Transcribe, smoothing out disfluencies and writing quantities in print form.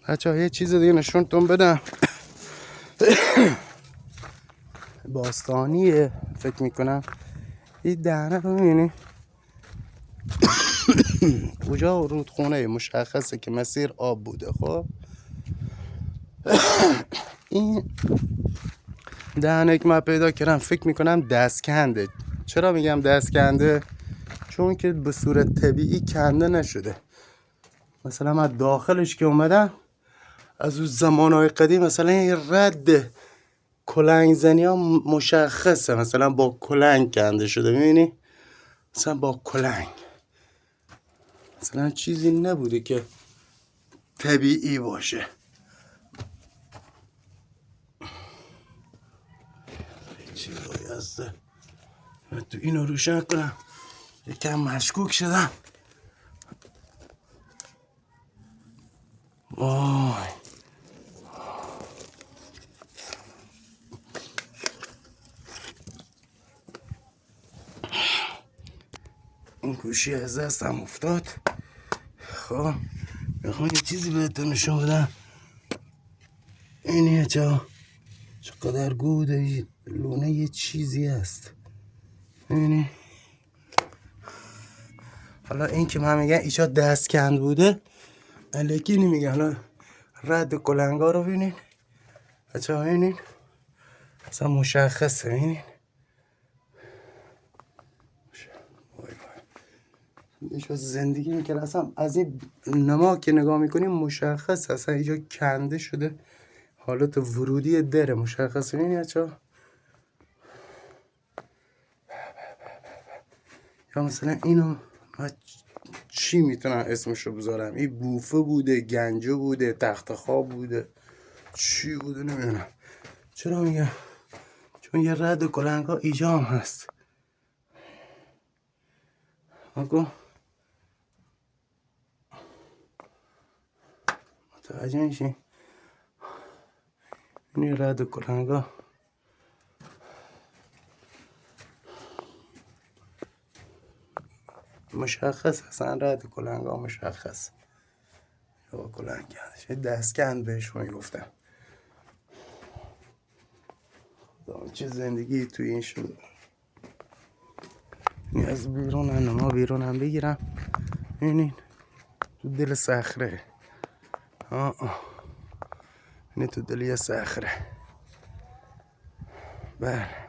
بچه ها یه چیز دیگه نشونتون بدم. باستانیه فکر میکنم. این دهنه رو میبینی کجا رودخونه مشخصه که مسیر آب بوده. خب این دهنه که من پیدا کردم فکر میکنم دستکنده. چرا میگم دستکنده؟ چون که به صورت طبیعی کنده نشده. مثلا من داخلش که اومدم از اون زمانهای قدیم مثلا این رد کلنگ زنی ها مشخصه، مثلا با کلنگ کنده شده. میبینی مثلا با کلنگ، مثلا چیزی نبوده که طبیعی باشه. چیزایی هسته من تو اینو روشن کنم، یکم مشکوک شدم. وای این گوشی از دستم افتاد. خب میخوام یه چیزی بهتون نشون بدم. اینیه چقدر گوده لونه یه چیزی هست. ببینی حالا این که من میگم ایشا دست کند بوده الکی نمیگه. حالا رد کلنگا رو ببینین بچه ها، ببینین اصلا مشخصه. ببینین ایشا زندگی میکنه اصلا از این نما که نگاه میکنیم مشخص اصلا اینجا کنده شده. حالت ورودی دره مشخصه. ببینین بچه ها، یا مثلا اینو چی میتونم اسمشو بذارم؟ این بوفه بوده، گنجه بوده، تخت خواب بوده، چی بوده نمیدونم. چرا میگم؟ چون یه رد کلنگ ها ایجا هم هست. آگو متوجه میشین؟ این رد کلنگ ها مشخص هستن. رد کلنگ ها مشخص. یا کلنگ کندش دستکند بهش میگفتم. چه زندگی توی این شده. این از بیرون انما بیرون هم بگیرم. ببینین تو دل صخره. اینه تو دل یه صخره. بله